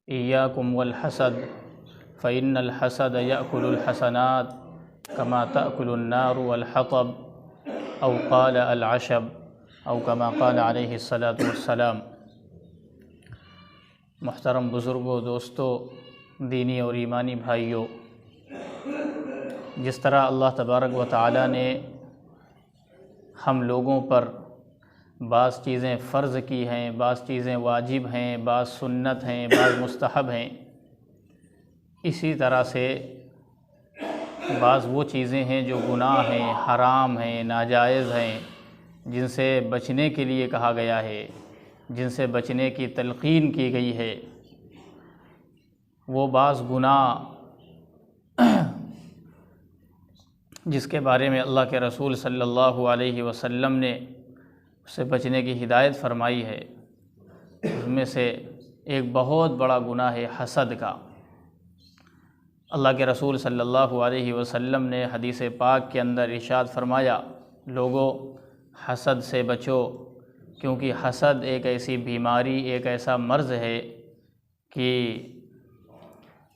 إياكم والحسد فإن الحسد يأكل الحسنات كما تأكل النار والحطب أو قال العشب أو كما قال عليه الصلاة والسلام۔ محترم بزرگوں، دوستوں، دینی اور ایمانی بھائیوں، جس طرح اللہ تبارک و تعالی نے ہم لوگوں پر بعض چیزیں فرض کی ہیں، بعض چیزیں واجب ہیں، بعض سنت ہیں، بعض مستحب ہیں، اسی طرح سے بعض وہ چیزیں ہیں جو گناہ ہیں، حرام ہیں، ناجائز ہیں، جن سے بچنے کے لیے کہا گیا ہے، جن سے بچنے کی تلقین کی گئی ہے۔ وہ بعض گناہ جس کے بارے میں اللہ کے رسول صلی اللہ علیہ وسلم نے اس سے بچنے کی ہدایت فرمائی ہے، اس میں سے ایک بہت بڑا گناہ ہے حسد کا۔ اللہ کے رسول صلی اللہ علیہ وسلم نے حدیث پاک کے اندر ارشاد فرمایا، لوگوں حسد سے بچو، کیونکہ حسد ایک ایسی بیماری، ایک ایسا مرض ہے کہ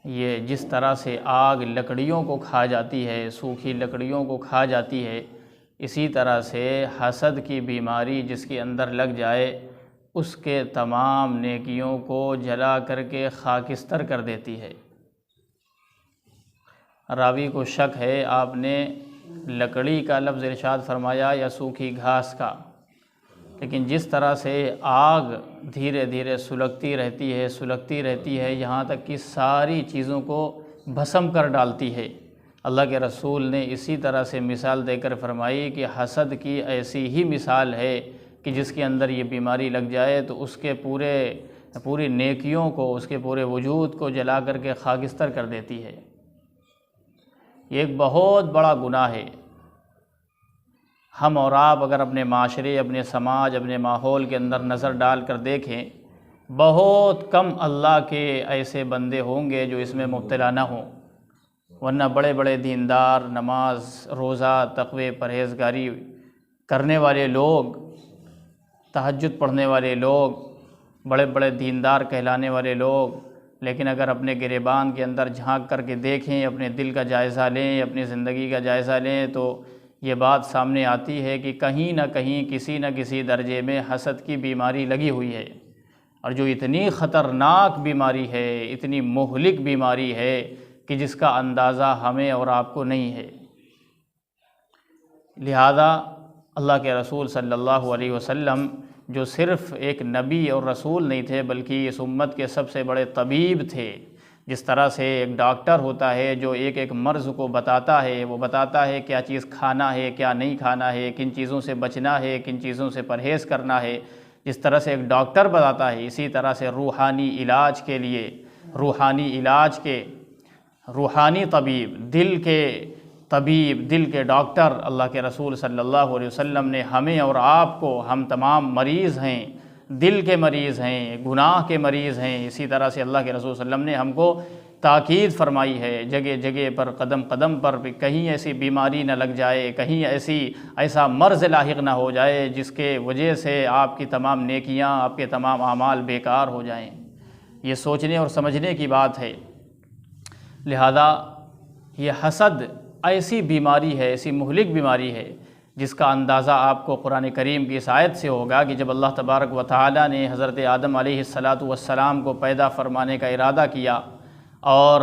یہ جس طرح سے آگ لکڑیوں کو کھا جاتی ہے، سوکھی لکڑیوں کو کھا جاتی ہے، اسی طرح سے حسد کی بیماری جس کے اندر لگ جائے اس کے تمام نیکیوں کو جلا کر کے خاکستر کر دیتی ہے۔ راوی کو شک ہے آپ نے لکڑی کا لفظ ارشاد فرمایا یا سوکھی گھاس کا، لیکن جس طرح سے آگ دھیرے دھیرے سلگتی رہتی ہے یہاں تک کہ ساری چیزوں کو بھسم کر ڈالتی ہے، اللہ کے رسول نے اسی طرح سے مثال دے کر فرمائی کہ حسد کی ایسی ہی مثال ہے کہ جس کے اندر یہ بیماری لگ جائے تو اس کے پوری نیکیوں کو، اس کے پورے وجود کو جلا کر کے خاکستر کر دیتی ہے۔ یہ ایک بہت بڑا گناہ ہے۔ ہم اور آپ اگر اپنے معاشرے، اپنے سماج، اپنے ماحول کے اندر نظر ڈال کر دیکھیں، بہت کم اللہ کے ایسے بندے ہوں گے جو اس میں مبتلا نہ ہوں، ورنہ بڑے بڑے دیندار، نماز روزہ تقوی پرہیزگاری کرنے والے لوگ، تہجد پڑھنے والے لوگ، بڑے بڑے دیندار کہلانے والے لوگ، لیکن اگر اپنے گریبان کے اندر جھانک کر کے دیکھیں، اپنے دل کا جائزہ لیں، اپنی زندگی کا جائزہ لیں، تو یہ بات سامنے آتی ہے کہ کہیں نہ کہیں کسی نہ کسی درجے میں حسد کی بیماری لگی ہوئی ہے، اور جو اتنی خطرناک بیماری ہے، اتنی مہلک بیماری ہے کہ جس کا اندازہ ہمیں اور آپ کو نہیں ہے۔ لہذا اللہ کے رسول صلی اللہ علیہ وسلم جو صرف ایک نبی اور رسول نہیں تھے بلکہ اس امت کے سب سے بڑے طبیب تھے۔ جس طرح سے ایک ڈاکٹر ہوتا ہے جو ایک مرض کو بتاتا ہے، وہ بتاتا ہے کیا چیز کھانا ہے، کیا نہیں کھانا ہے، کن چیزوں سے بچنا ہے، کن چیزوں سے پرہیز کرنا ہے، جس طرح سے ایک ڈاکٹر بتاتا ہے، اسی طرح سے روحانی علاج کے لیے، روحانی طبیب، دل کے طبیب، دل کے ڈاکٹر اللہ کے رسول صلی اللہ علیہ وسلم نے ہمیں اور آپ کو، ہم تمام مریض ہیں، دل کے مریض ہیں، گناہ کے مریض ہیں، اسی طرح سے اللہ کے رسول صلی اللہ علیہ وسلم نے ہم کو تاکید فرمائی ہے جگہ جگہ پر، قدم قدم پر بھی، کہیں ایسی بیماری نہ لگ جائے، کہیں ایسا مرض لاحق نہ ہو جائے جس کے وجہ سے آپ کی تمام نیکیاں، آپ کے تمام اعمال بیکار ہو جائیں۔ یہ سوچنے اور سمجھنے کی بات ہے۔ لہذا یہ حسد ایسی بیماری ہے، ایسی مہلک بیماری ہے جس کا اندازہ آپ کو قرآن کریم کی اس آیت سے ہوگا کہ جب اللہ تبارک و تعالی نے حضرت آدم علیہ السلام کو پیدا فرمانے کا ارادہ کیا اور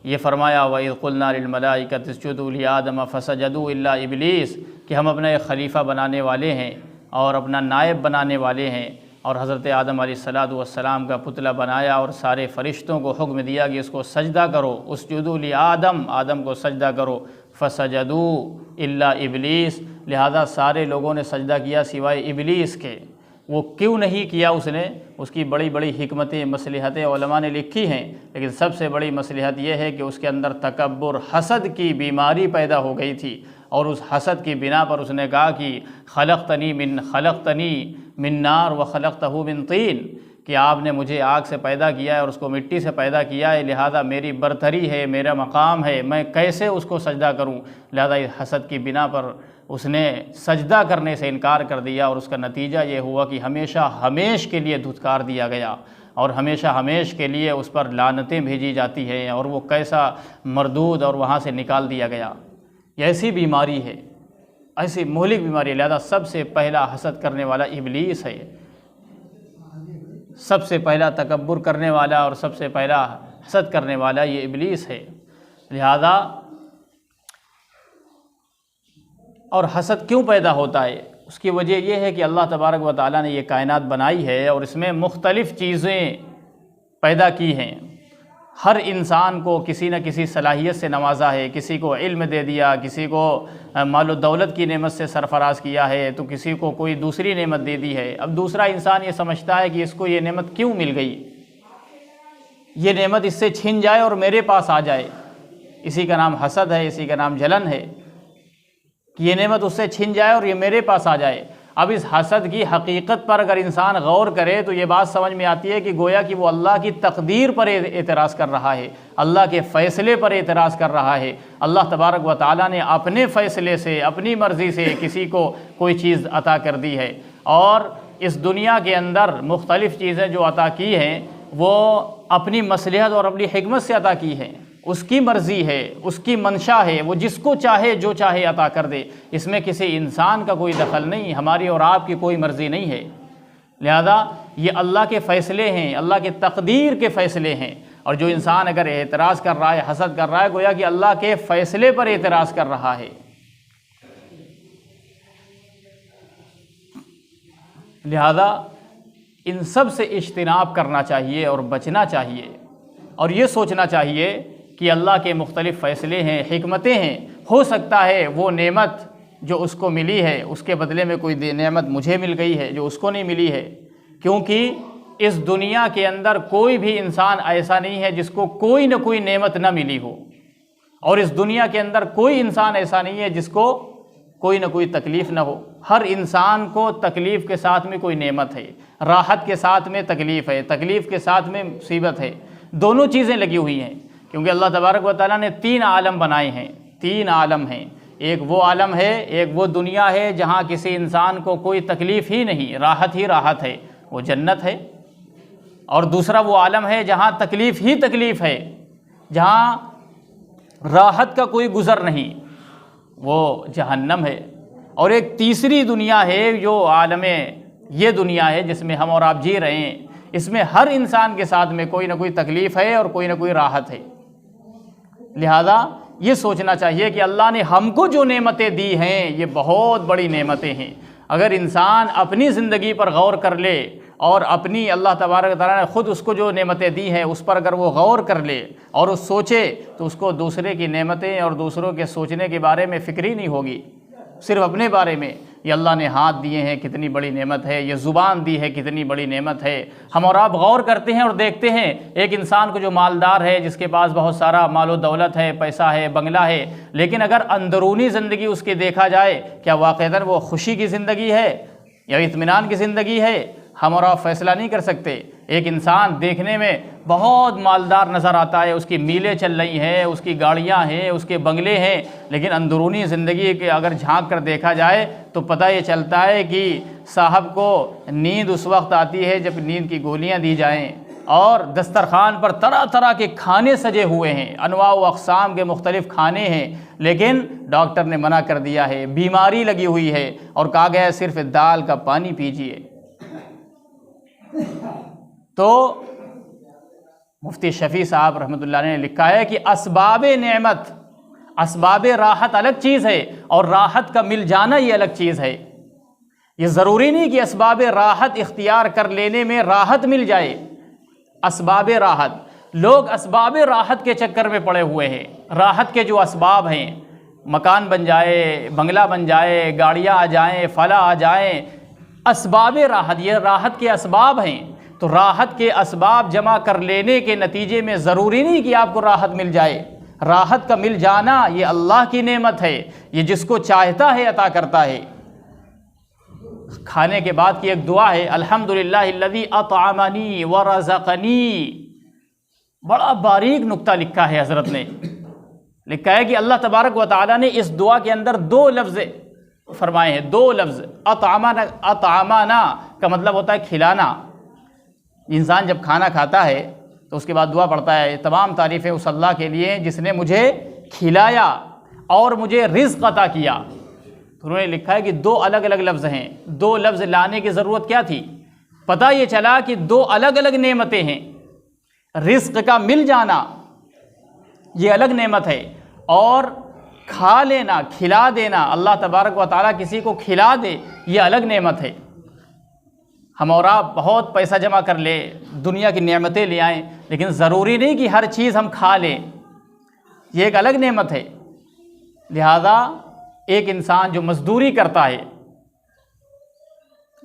یہ فرمایا وَإِذْ قُلْنَا لِلْمَلَائِكَةِ اسْجُدُوا لِآدَمَ فَسَجَدُوا إِلَّا إِبْلِيسَ کہ ہم اپنا ایک خلیفہ بنانے والے ہیں اور اپنا نائب بنانے والے ہیں، اور حضرت آدم علیہ السلام کا پتلا بنایا اور سارے فرشتوں کو حکم دیا کہ اس کو سجدہ کرو، اسجدوا لآدم، آدم کو سجدہ کرو، فسجدوا الا ابلیس، لہذا سارے لوگوں نے سجدہ کیا سوائے ابلیس کے۔ وہ کیوں نہیں کیا اس کی بڑی بڑی حکمتیں، مصلحتیں علماء نے لکھی ہیں، لیکن سب سے بڑی مصلحت یہ ہے کہ اس کے اندر تکبر، حسد کی بیماری پیدا ہو گئی تھی، اور اس حسد کی بنا پر اس نے کہا کہ خلقتنی من نار وخلقتہ من طین، کہ آپ نے مجھے آگ سے پیدا کیا ہے اور اس کو مٹی سے پیدا کیا ہے، لہذا میری برتری ہے، میرا مقام ہے، میں کیسے اس کو سجدہ کروں؟ لہذا اس حسد کی بنا پر اس نے سجدہ کرنے سے انکار کر دیا، اور اس کا نتیجہ یہ ہوا کہ ہمیشہ ہمیش کے لیے دھتکار دیا گیا، اور ہمیشہ ہمیش کے لیے اس پر لعنتیں بھیجی جاتی ہیں اور وہ کیسا مردود اور وہاں سے نکال دیا گیا۔ یہ ایسی بیماری ہے، ایسی مہلک بیماری ہے، لہذا سب سے پہلا حسد کرنے والا ابلیس ہے، سب سے پہلا تکبر کرنے والا اور سب سے پہلا حسد کرنے والا یہ ابلیس ہے۔ لہذا اور حسد کیوں پیدا ہوتا ہے؟ اس کی وجہ یہ ہے کہ اللہ تبارک و تعالیٰ نے یہ کائنات بنائی ہے اور اس میں مختلف چیزیں پیدا کی ہیں۔ ہر انسان کو کسی نہ کسی صلاحیت سے نوازا ہے، کسی کو علم دے دیا، کسی کو مال و دولت کی نعمت سے سرفراز کیا ہے، تو کسی کو کوئی دوسری نعمت دے دی ہے۔ اب دوسرا انسان یہ سمجھتا ہے کہ اس کو یہ نعمت کیوں مل گئی، یہ نعمت اس سے چھن جائے اور میرے پاس آ جائے۔ اسی کا نام حسد ہے، اسی کا نام جلن ہے کہ یہ نعمت اس سے چھن جائے اور یہ میرے پاس آ جائے۔ اب اس حسد کی حقیقت پر اگر انسان غور کرے تو یہ بات سمجھ میں آتی ہے کہ گویا کہ وہ اللہ کی تقدیر پر اعتراض کر رہا ہے، اللہ کے فیصلے پر اعتراض کر رہا ہے۔ اللہ تبارک و تعالیٰ نے اپنے فیصلے سے، اپنی مرضی سے کسی کو کوئی چیز عطا کر دی ہے، اور اس دنیا کے اندر مختلف چیزیں جو عطا کی ہیں وہ اپنی مصلحت اور اپنی حکمت سے عطا کی ہیں۔ اس کی مرضی ہے، اس کی منشا ہے، وہ جس کو چاہے جو چاہے عطا کر دے، اس میں کسی انسان کا کوئی دخل نہیں، ہماری اور آپ کی کوئی مرضی نہیں ہے۔ لہذا یہ اللہ کے فیصلے ہیں، اللہ کے تقدیر کے فیصلے ہیں، اور جو انسان اگر اعتراض کر رہا ہے، حسد کر رہا ہے، گویا کہ اللہ کے فیصلے پر اعتراض کر رہا ہے۔ لہذا ان سب سے اجتناب کرنا چاہیے اور بچنا چاہیے، اور یہ سوچنا چاہیے کہ اللہ کے مختلف فیصلے ہیں، حکمتیں ہیں، ہو سکتا ہے وہ نعمت جو اس کو ملی ہے اس کے بدلے میں کوئی نعمت مجھے مل گئی ہے جو اس کو نہیں ملی ہے، کیونکہ اس دنیا کے اندر کوئی بھی انسان ایسا نہیں ہے جس کو کوئی نہ کوئی نعمت نہ ملی ہو، اور اس دنیا کے اندر کوئی انسان ایسا نہیں ہے جس کو کوئی نہ کوئی تکلیف نہ ہو۔ ہر انسان کو تکلیف کے ساتھ میں کوئی نعمت ہے، راحت کے ساتھ میں تکلیف ہے، تکلیف کے ساتھ میں مصیبت ہے، دونوں چیزیں لگی ہوئی ہیں، کیونکہ اللہ تبارک و تعالیٰ نے 3 عالم بنائے ہیں، 3 عالم ہیں۔ ایک وہ عالم ہے، ایک وہ دنیا ہے جہاں کسی انسان کو کوئی تکلیف ہی نہیں، راحت ہی راحت ہے، وہ جنت ہے، اور دوسرا وہ عالم ہے جہاں تکلیف ہی تکلیف ہے، جہاں راحت کا کوئی گزر نہیں، وہ جہنم ہے۔ اور ایک تیسری دنیا ہے جو عالم یہ دنیا ہے جس میں ہم اور آپ جی رہے ہیں، اس میں ہر انسان کے ساتھ میں کوئی نہ کوئی تکلیف ہے اور کوئی نہ کوئی راحت ہے۔ لہذا یہ سوچنا چاہیے کہ اللہ نے ہم کو جو نعمتیں دی ہیں یہ بہت بڑی نعمتیں ہیں۔ اگر انسان اپنی زندگی پر غور کر لے اور اپنی اللہ تبارک و تعالیٰ نے خود اس کو جو نعمتیں دی ہیں اس پر اگر وہ غور کر لے اور اس سوچے تو اس کو دوسرے کی نعمتیں اور دوسروں کے سوچنے کے بارے میں فکر ہی نہیں ہوگی، صرف اپنے بارے میں۔ یہ اللہ نے ہاتھ دیے ہیں کتنی بڑی نعمت ہے، یہ زبان دی ہے کتنی بڑی نعمت ہے۔ ہم اور آپ غور کرتے ہیں اور دیکھتے ہیں ایک انسان کو جو مالدار ہے، جس کے پاس بہت سارا مال و دولت ہے، پیسہ ہے، بنگلہ ہے، لیکن اگر اندرونی زندگی اس کی دیکھا جائے کیا واقعتاً وہ خوشی کی زندگی ہے یا اطمینان کی زندگی ہے؟ ہم اور آپ فیصلہ نہیں کر سکتے۔ ایک انسان دیکھنے میں بہت مالدار نظر آتا ہے، اس کی میلیں چل رہی ہیں، اس کی گاڑیاں ہیں، اس کے بنگلے ہیں، لیکن اندرونی زندگی کے اگر جھانک کر دیکھا جائے تو پتہ یہ چلتا ہے کہ صاحب کو نیند اس وقت آتی ہے جب نیند کی گولیاں دی جائیں، اور دسترخوان پر طرح طرح کے کھانے سجے ہوئے ہیں، انواع و اقسام کے مختلف کھانے ہیں، لیکن ڈاکٹر نے منع کر دیا ہے، بیماری لگی ہوئی ہے اور کہا گیا ہے صرف دال کا پانی پیجیے۔ تو مفتی شفیع صاحب رحمۃ اللہ علیہ نے لکھا ہے کہ اسباب نعمت، اسباب راحت الگ چیز ہے اور راحت کا مل جانا یہ الگ چیز ہے۔ یہ ضروری نہیں کہ اسباب راحت اختیار کر لینے میں راحت مل جائے۔ اسباب راحت، لوگ اسباب راحت کے چکر میں پڑے ہوئے ہیں۔ راحت کے جو اسباب ہیں، مکان بن جائے، بنگلہ بن جائے، گاڑیاں آ جائیں، فلاں آ جائیں، اسباب راحت، یہ راحت کے اسباب ہیں۔ تو راحت کے اسباب جمع کر لینے کے نتیجے میں ضروری نہیں کہ آپ کو راحت مل جائے۔ راحت کا مل جانا یہ اللہ کی نعمت ہے، یہ جس کو چاہتا ہے عطا کرتا ہے۔ کھانے کے بعد کی ایک دعا ہے، الحمدللہ الذی اطعمنی ورزقنی۔ بڑا باریک نکتہ لکھا ہے حضرت نے، لکھا ہے کہ اللہ تبارک و تعالیٰ نے اس دعا کے اندر 2 لفظ فرمائے ہیں، 2 لفظ۔ اطعمنا کا مطلب ہوتا ہے کھلانا، انسان جب کھانا کھاتا ہے تو اس کے بعد دعا پڑھتا ہے تمام تعریفیں اس اللہ کے لیے جس نے مجھے کھلایا اور مجھے رزق عطا کیا۔ تو انہوں نے لکھا ہے کہ دو الگ الگ لفظ ہیں، دو لفظ لانے کی ضرورت کیا تھی؟ پتہ یہ چلا کہ دو الگ الگ نعمتیں ہیں، رزق کا مل جانا یہ الگ نعمت ہے، اور کھا لینا، کھلا دینا، اللہ تبارک و تعالیٰ کسی کو کھلا دے، یہ الگ نعمت ہے۔ ہم اور آپ بہت پیسہ جمع کر لیں، دنیا کی نعمتیں لے آئیں، لیکن ضروری نہیں کہ ہر چیز ہم کھا لیں، یہ ایک الگ نعمت ہے۔ لہذا ایک انسان جو مزدوری کرتا ہے،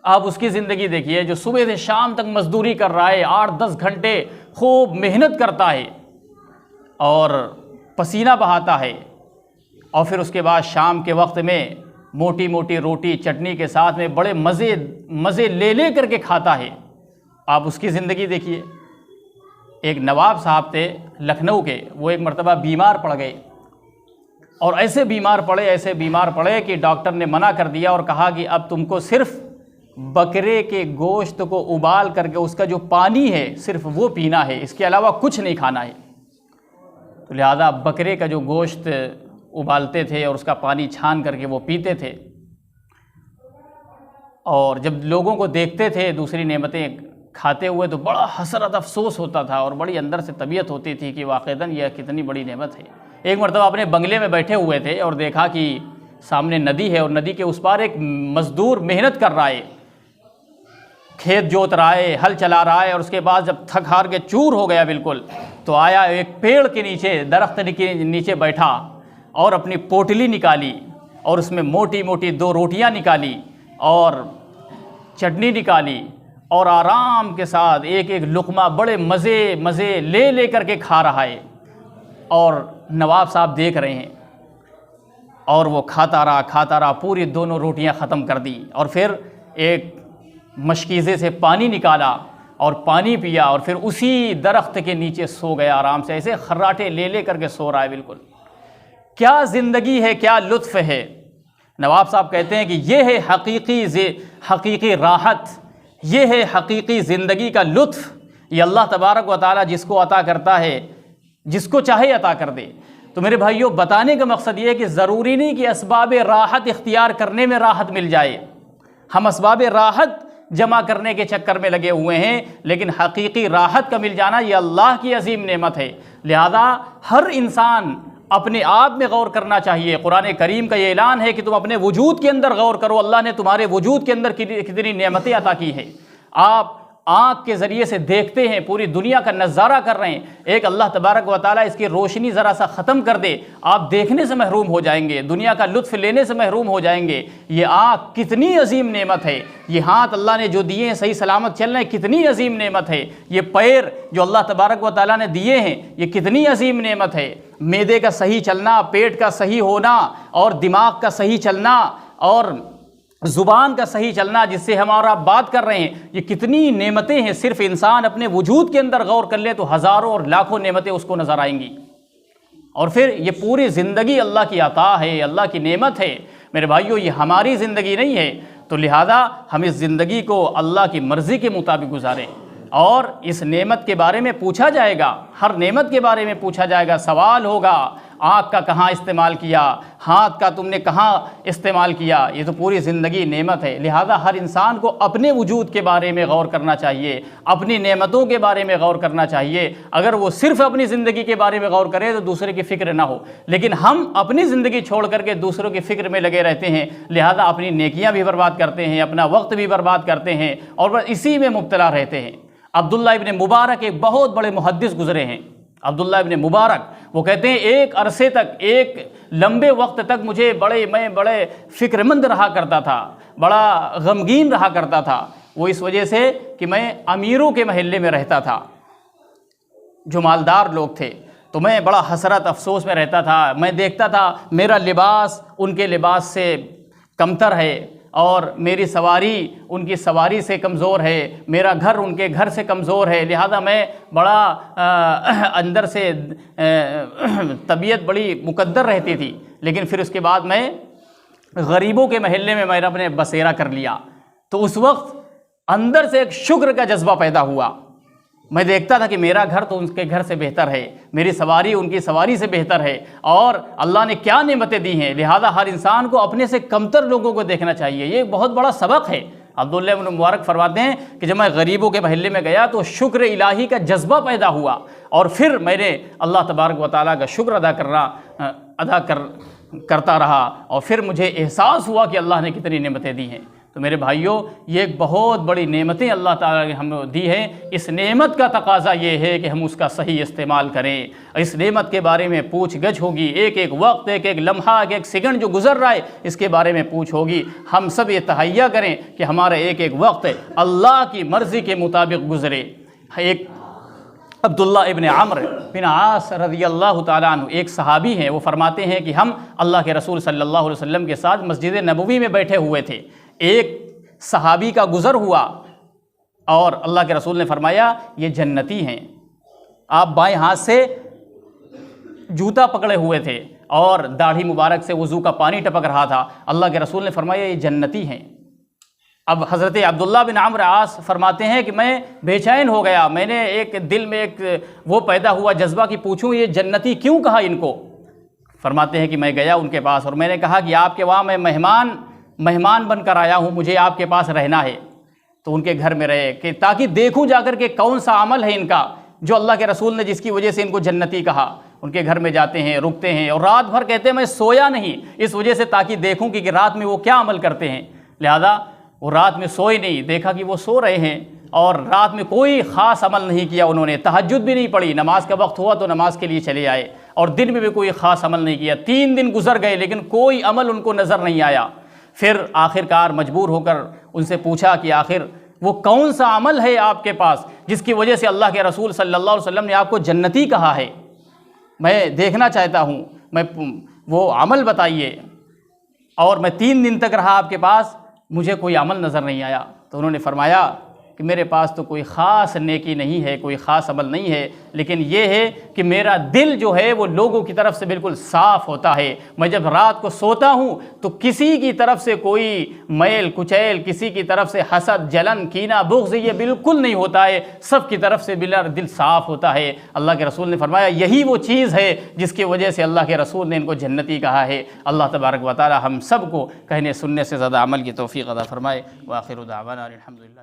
آپ اس کی زندگی دیکھیے، جو صبح سے شام تک مزدوری کر رہا ہے، 8-10 گھنٹے خوب محنت کرتا ہے اور پسینہ بہاتا ہے، اور پھر اس کے بعد شام کے وقت میں موٹی موٹی روٹی چٹنی کے ساتھ میں بڑے مزے لے کر کے کھاتا ہے۔ آپ اس کی زندگی دیکھیے۔ ایک نواب صاحب تھے لکھنؤ کے، وہ ایک مرتبہ بیمار پڑ گئے، اور ایسے بیمار پڑے کہ ڈاکٹر نے منع کر دیا اور کہا کہ اب تم کو صرف بکرے کے گوشت کو ابال کر کے اس کا جو پانی ہے صرف وہ پینا ہے، اس کے علاوہ کچھ نہیں کھانا ہے۔ تو لہذا بکرے کا جو گوشت ابالتے تھے اور اس کا پانی چھان کر کے وہ پیتے تھے، اور جب لوگوں کو دیکھتے تھے دوسری نعمتیں کھاتے ہوئے تو بڑا حسرت افسوس ہوتا تھا، اور بڑی اندر سے طبیعت ہوتی تھی کہ واقعتاً یہ کتنی بڑی نعمت ہے۔ ایک مرتبہ اپنے بنگلے میں بیٹھے ہوئے تھے اور دیکھا کہ سامنے ندی ہے، اور ندی کے اس پار ایک مزدور محنت کر رہا ہے، کھیت جوت رہا ہے، ہل چلا رہا ہے، اور اس کے بعد جب تھک ہار کے چور ہو گیا بالکل، تو آیا ایک پیڑ کے نیچے، درخت کے نیچے بیٹھا اور اپنی پوٹلی نکالی، اور اس میں موٹی موٹی 2 روٹیاں نکالی اور چٹنی نکالی، اور آرام کے ساتھ ایک ایک لقمہ بڑے مزے لے کر کے کھا رہا ہے، اور نواب صاحب دیکھ رہے ہیں، اور وہ کھاتا رہا، پوری دونوں روٹیاں ختم کر دی، اور پھر ایک مشکیزے سے پانی نکالا اور پانی پیا، اور پھر اسی درخت کے نیچے سو گیا آرام سے، ایسے خراٹے لے کر کے سو رہا ہے بالکل۔ کیا زندگی ہے، کیا لطف ہے۔ نواب صاحب کہتے ہیں کہ یہ ہے حقیقی راحت، یہ ہے حقیقی زندگی کا لطف۔ یہ اللہ تبارک و تعالیٰ جس کو عطا کرتا ہے، جس کو چاہے عطا کر دے۔ تو میرے بھائیوں، بتانے کا مقصد یہ ہے کہ ضروری نہیں کہ اسباب راحت اختیار کرنے میں راحت مل جائے، ہم اسباب راحت جمع کرنے کے چکر میں لگے ہوئے ہیں، لیکن حقیقی راحت کا مل جانا یہ اللہ کی عظیم نعمت ہے۔ لہذا ہر انسان اپنے آپ میں غور کرنا چاہیے۔ قرآن کریم کا یہ اعلان ہے کہ تم اپنے وجود کے اندر غور کرو، اللہ نے تمہارے وجود کے اندر کتنی نعمتیں عطا کی ہیں۔ آپ آنکھ کے ذریعے سے دیکھتے ہیں، پوری دنیا کا نظارہ کر رہے ہیں، ایک اللہ تبارک و تعالیٰ اس کی روشنی ذرا سا ختم کر دے، آپ دیکھنے سے محروم ہو جائیں گے، دنیا کا لطف لینے سے محروم ہو جائیں گے۔ یہ آنکھ کتنی عظیم نعمت ہے، یہ ہاتھ اللہ نے جو دیے ہیں صحیح سلامت چل رہے ہیں، کتنی عظیم نعمت ہے۔ یہ پیر جو اللہ تبارک و تعالیٰ نے دیے ہیں، یہ کتنی عظیم نعمت ہے۔ معدے کا صحیح چلنا، پیٹ کا صحیح ہونا، اور دماغ کا صحیح چلنا، اور زبان کا صحیح چلنا جس سے ہمارا بات کر رہے ہیں، یہ کتنی نعمتیں ہیں۔ صرف انسان اپنے وجود کے اندر غور کر لے تو ہزاروں اور لاکھوں نعمتیں اس کو نظر آئیں گی، اور پھر یہ پوری زندگی اللہ کی عطا ہے، اللہ کی نعمت ہے۔ میرے بھائیوں، یہ ہماری زندگی نہیں ہے، تو لہذا ہم اس زندگی کو اللہ کی مرضی کے مطابق گزاریں، اور اس نعمت کے بارے میں پوچھا جائے گا، ہر نعمت کے بارے میں پوچھا جائے گا، سوال ہوگا، آنکھ کا کہاں استعمال کیا، ہاتھ کا تم نے کہاں استعمال کیا، یہ تو پوری زندگی نعمت ہے۔ لہذا ہر انسان کو اپنے وجود کے بارے میں غور کرنا چاہیے، اپنی نعمتوں کے بارے میں غور کرنا چاہیے۔ اگر وہ صرف اپنی زندگی کے بارے میں غور کرے تو دوسرے کی فکر نہ ہو، لیکن ہم اپنی زندگی چھوڑ کر کے دوسروں کی فکر میں لگے رہتے ہیں، لہذا اپنی نیکیاں بھی برباد کرتے ہیں، اپنا وقت بھی برباد کرتے ہیں، اور بس اسی میں مبتلا رہتے ہیں۔ عبداللہ ابن مبارک ایک بہت بڑے محدث گزرے ہیں، عبداللہ ابن مبارک، وہ کہتے ہیں ایک عرصے تک، ایک لمبے وقت تک میں بڑے فکر مند رہا کرتا تھا، بڑا غمگین رہا کرتا تھا۔ وہ اس وجہ سے کہ میں امیروں کے محلے میں رہتا تھا، جو مالدار لوگ تھے، تو میں بڑا حسرت افسوس میں رہتا تھا۔ میں دیکھتا تھا میرا لباس ان کے لباس سے کمتر ہے، اور میری سواری ان کی سواری سے کمزور ہے، میرا گھر ان کے گھر سے کمزور ہے، لہذا میں بڑا اندر سے طبیعت بڑی مقدر رہتی تھی۔ لیکن پھر اس کے بعد میں غریبوں کے محلے میں نے بسیرا کر لیا، تو اس وقت اندر سے ایک شکر کا جذبہ پیدا ہوا میں دیکھتا تھا کہ میرا گھر تو ان کے گھر سے بہتر ہے، میری سواری ان کی سواری سے بہتر ہے، اور اللہ نے کیا نعمتیں دی ہیں، لہذا ہر انسان کو اپنے سے کمتر لوگوں کو دیکھنا چاہیے۔ یہ ایک بہت بڑا سبق ہے۔ عبداللہ بن مبارک فرماتے ہیں کہ جب میں غریبوں کے محلے میں گیا تو شکر الہی کا جذبہ پیدا ہوا، اور پھر میں نے اللہ تبارک و تعالیٰ کا شکر کرتا رہا، اور پھر مجھے احساس ہوا کہ اللہ نے کتنی نعمتیں دی ہیں۔ تو میرے بھائیوں، یہ ایک بہت بڑی نعمتیں اللہ تعالیٰ نے ہمیں دی ہیں۔ اس نعمت کا تقاضا یہ ہے کہ ہم اس کا صحیح استعمال کریں۔ اس نعمت کے بارے میں پوچھ گچھ ہوگی، ایک ایک وقت، ایک ایک لمحہ، ایک ایک سیکنڈ جو گزر رہا ہے اس کے بارے میں پوچھ ہوگی۔ ہم سب یہ تہیہ کریں کہ ہمارا ایک ایک وقت اللہ کی مرضی کے مطابق گزرے۔ ایک عبداللہ ابن عمرو بن عاص رضی اللہ تعالیٰ عنہ ایک صحابی ہیں، وہ فرماتے ہیں کہ ہم اللہ کے رسول صلی اللہ علیہ وسلم کے ساتھ مسجد نبوی میں بیٹھے ہوئے تھے، ایک صحابی کا گزر ہوا اور اللہ کے رسول نے فرمایا یہ جنتی ہیں۔ آپ بائیں ہاتھ سے جوتا پکڑے ہوئے تھے اور داڑھی مبارک سے وضو کا پانی ٹپک رہا تھا۔ اللہ کے رسول نے فرمایا یہ جنتی ہیں۔ اب حضرت عبداللہ بن عمرو عاص فرماتے ہیں کہ میں بے چین ہو گیا، میں نے ایک دل میں ایک وہ پیدا ہوا جذبہ کہ پوچھوں یہ جنتی کیوں کہا ان کو۔ فرماتے ہیں کہ میں گیا ان کے پاس اور میں نے کہا کہ آپ کے وہاں میں مہمان بن کر آیا ہوں، مجھے آپ کے پاس رہنا ہے۔ تو ان کے گھر میں رہے کہ تاکہ دیکھوں جا کر کہ کون سا عمل ہے ان کا جو اللہ کے رسول نے جس کی وجہ سے ان کو جنتی کہا۔ ان کے گھر میں جاتے ہیں، رکتے ہیں، اور رات بھر کہتے ہیں میں سویا نہیں اس وجہ سے تاکہ دیکھوں کہ رات میں وہ کیا عمل کرتے ہیں۔ لہذا وہ رات میں سوئے نہیں، دیکھا کہ وہ سو رہے ہیں، اور رات میں کوئی خاص عمل نہیں کیا انہوں نے، تہجد بھی نہیں پڑھی، نماز کا وقت ہوا تو نماز کے لیے چلے آئے، اور دن میں بھی کوئی خاص عمل نہیں کیا۔ 3 دن گزر گئے لیکن کوئی عمل ان کو نظر نہیں آیا۔ پھر آخر کار مجبور ہو کر ان سے پوچھا کہ آخر وہ کون سا عمل ہے آپ کے پاس جس کی وجہ سے اللہ کے رسول صلی اللہ علیہ وسلم نے آپ کو جنتی کہا ہے، میں دیکھنا چاہتا ہوں، وہ عمل بتائیے۔ اور میں 3 دن تک رہا آپ کے پاس، مجھے کوئی عمل نظر نہیں آیا۔ تو انہوں نے فرمایا کہ میرے پاس تو کوئی خاص نیکی نہیں ہے، کوئی خاص عمل نہیں ہے، لیکن یہ ہے کہ میرا دل جو ہے وہ لوگوں کی طرف سے بالکل صاف ہوتا ہے۔ میں جب رات کو سوتا ہوں تو کسی کی طرف سے کوئی میل کچیل، کسی کی طرف سے حسد، جلن، کینہ، بغض یہ بالکل نہیں ہوتا ہے، سب کی طرف سے میرا دل صاف ہوتا ہے۔ اللہ کے رسول نے فرمایا یہی وہ چیز ہے جس کی وجہ سے اللہ کے رسول نے ان کو جنتی کہا ہے۔ اللہ تبارک و تعالی ہم سب کو کہنے سننے سے زیادہ عمل کی توفیق عطا فرمائے۔ وآخر دعوانا الحمدللہ۔